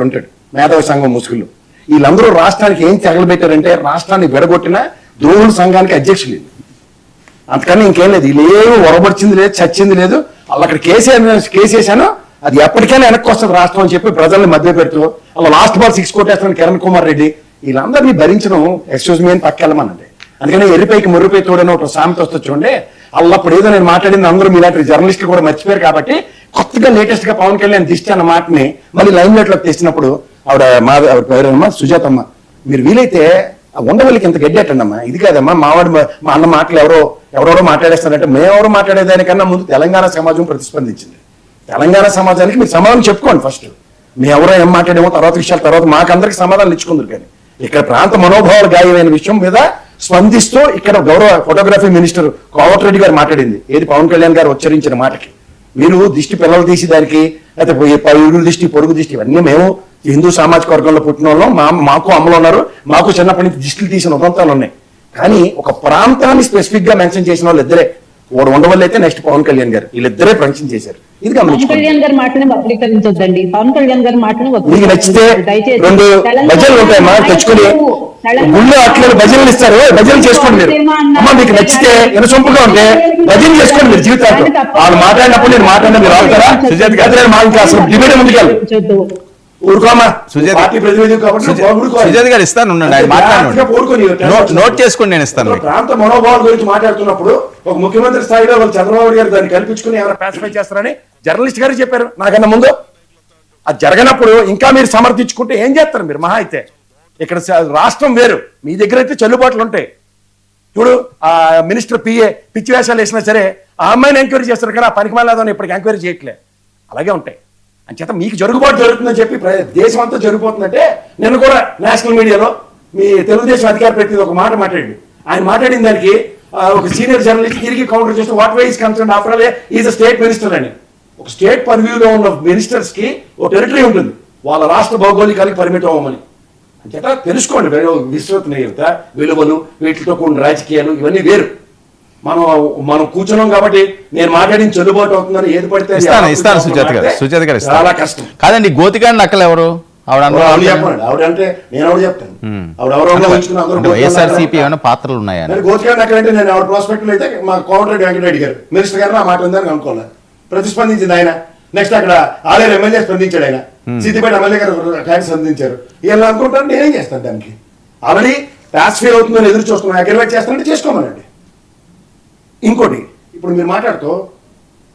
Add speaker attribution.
Speaker 1: ఉంటాడు మేధావి సంఘం ముసుగులు. వీళ్ళందరూ రాష్ట్రానికి ఏం తగలబెట్టారంటే రాష్ట్రాన్ని విడగొట్టిన ద్రోహుల సంఘానికి అధ్యక్షులు. అంతకని ఇంకేం లేదు. వీళ్ళు ఏమి ఒరబడిచింది లేదు, చచ్చింది లేదు. వాళ్ళు అక్కడ కేసేసాను, అది ఎప్పటికైనా వెనక్కి వస్తుంది రాష్ట్రం అని చెప్పి ప్రజల్ని మధ్య పెడుతూ అలా లాస్ట్ బాల్ 6 కొట్టేస్తాను కిరణ్ కుమార్ రెడ్డి. వీళ్ళందరినీ భరించడం ఎక్స్క్యూజ్ మీ అని పక్కెళ్ళమనండి. అందుకని ఎర్రిపైకి ముర్రిపై తోడని ఒక సామెత వస్తుంది చూడండి. అల్లప్పుడు ఏదో నేను మాట్లాడింది అందరూ మీలాంటి జర్నలిస్టులు కూడా మర్చిపోయారు కాబట్టి కొత్తగా లేటెస్ట్ గా పవన్ కళ్యాణ్ దిష్టి అన్న మాటని మళ్ళీ లైన్ లైట్ లోకి తెచ్చినప్పుడు ఆవిడ పేరమ్మా సుజాతమ్మ, మీరు వీలైతే ఉండవల్లికి ఇంత గడ్డేటండమ్మా. ఇది కాదమ్మా మా అన్న మాటలు ఎవరెవరో మాట్లాడేస్తారంటే మేమెవరో మాట్లాడేదానికన్నా ముందు తెలంగాణ సమాజం ప్రతిస్పందించింది. తెలంగాణ సమాజానికి మీరు సమాధానం చెప్పుకోండి. ఫస్ట్ మేము ఎవరో ఏం మాట్లాడేమో తర్వాత విషయాల తర్వాత మాకందరికి సమాధానం ఇచ్చుకుందరు. కానీ ఇక్కడ ప్రాంత మనోభావాలు గాయమైన విషయం మీద స్పందిస్తూ ఇక్కడ గౌరవ ఫోటోగ్రఫీ మినిస్టర్ కోమటిరెడ్డి గారు మాట్లాడింది ఏది పవన్ కళ్యాణ్ గారు ఉచ్చరించిన మాటకి మీరు దిష్టి పిల్లలు తీసి దానికి అయితే పైరుల దిష్టి పొరుగు దిష్టి ఇవన్నీ మేము హిందూ సామాజిక వర్గంలో పుట్టిన వాళ్ళం. మాకు అమ్మలు ఉన్నారు, మాకు చిన్నప్పటి నుంచి దిష్టిలు తీసిన ఉదంతాలు ఉన్నాయి. కానీ ఒక ప్రాంతాన్ని స్పెసిఫిక్ గా మెన్షన్ చేసిన వాళ్ళు ఇద్దరే, వాడు ఉండవల్లి అయితే నెక్స్ట్ పవన్ కళ్యాణ్ గారు, వీళ్ళిద్దరే మెన్షన్ చేశారు. ఇది
Speaker 2: పవన్ కళ్యాణ్ గారి మాటని వక్రీకరించొద్దండి. పవన్ కళ్యాణ్ గారి మాటని
Speaker 1: మీకు నచ్చితే 2 భజనలు ఉంటాయమ్మా, తెచ్చుకుని గుళ్ళు అట్లా భజనలు ఇస్తారు, భజనలు చేసుకోండి మీరు. అమ్మ మీకు నచ్చితే ఎనసొంపుగా ఉంటే భజన చేసుకోండి మీరు జీవితాంతం. వాళ్ళు మాట్లాడినప్పుడు నేను మాట్లాడిన మీరు ఆగుతారా? సుజాత్ గారు మా ఇంకా అసలు డిబేట్ ముందుకెళ్ళి ఊరుకోమా.
Speaker 3: సుజాత్ గారు ఇస్తాను, నోట్ చేసుకుని నేను ఇస్తాను.
Speaker 1: ప్రాంత మనోభావాల గురించి మాట్లాడుతున్నప్పుడు ఒక ముఖ్యమంత్రి స్థాయిలో వాళ్ళు చంద్రబాబు గారు దాన్ని కల్పించుకుని ఎవరైనా పాసిఫై చేస్తారని జర్నలిస్ట్ గారు చెప్పారు నాకన్నా ముందు. అది జరగనప్పుడు ఇంకా మీరు సమర్థించుకుంటే ఏం చేస్తారు మీరు? మహా అయితే ఇక్కడ రాష్ట్రం వేరు, మీ దగ్గర అయితే చెల్లుబాట్లు ఉంటాయి. చూడు ఆ మినిస్టర్ పిఏ పిచ్చి వేషాలు వేసినా సరే ఆ అమ్మాయిని ఎంక్వైరీ చేస్తారు, కానీ ఆ పనికి మాలేదని ఇప్పటికి ఎంక్వైరీ చేయట్లే. అలాగే ఉంటాయి. అంచేత మీకు జరుగుబాటు జరుగుతుందని చెప్పి దేశం అంతా జరిగిపోతుందంటే నిన్న కూడా నేషనల్ మీడియాలో మీ తెలుగుదేశం అధికార ప్రతినిధి ఒక మాట మాట్లాడి ఆయన మాట్లాడిన దానికి ఒక సీనియర్ జర్నలిస్ట్ తిరిగి కౌంటర్ చేస్తూ what why is concern after all is a state minister అని. ఒక స్టేట్ పర్వ్యూలో ఉన్న మినిస్టర్స్ కి ఒక టెరిటరీ ఉంటుంది, వాళ్ళ రాష్ట్ర భౌగోళికానికి పరిమితం అవ్వమని. అంచేత తెలుసుకోండి విశ్వసనీయత విలువలు వీటితో కూడిన రాజకీయాలు ఇవన్నీ వేరు. మనం కూర్చున్నాం కాబట్టి నేను మాట్లాడిన చెల్లుబాటు అవుతుందని ఏది పడితే
Speaker 3: ఇస్తాను సుజాత గారు
Speaker 1: చాలా కష్టం
Speaker 3: కాదండి. గోతికాండ్ నక్కలు ఎవరు?
Speaker 1: ఆవిడంటే నేను ఆవిడ చెప్తాను.
Speaker 3: వైఎస్ఆర్సీపీ ఏమైనా పాత్రలు ఉన్నాయా?
Speaker 1: గోతికాండ్ నక్కలు అంటే నేను ఆవిడ ప్రాస్పెక్ట్ అయితే మా కోమటిరెడ్డి వెంకటరెడ్డి గారు మినిస్టర్ గారు ఆ మాట ఉందని అనుకోవాలి. ప్రతిస్పందించింది ఆయన. నెక్స్ట్ అక్కడ ఆలేరు ఎమ్మెల్యే స్పందించాడు, ఆయన సిద్దిపేట ఎమ్మెల్యే గారు స్పందించారు. ఇలా అనుకుంటాను నేనేం చేస్తాను? దానికి ఆల్రెడీ పాసిఫై అవుతుందని ఎదురు చూస్తున్నాను. అగ్రివేట్ చేస్తానంటే చేసుకోమనండి. ఇంకోటి ఇప్పుడు మీరు మాట్లాడుతూ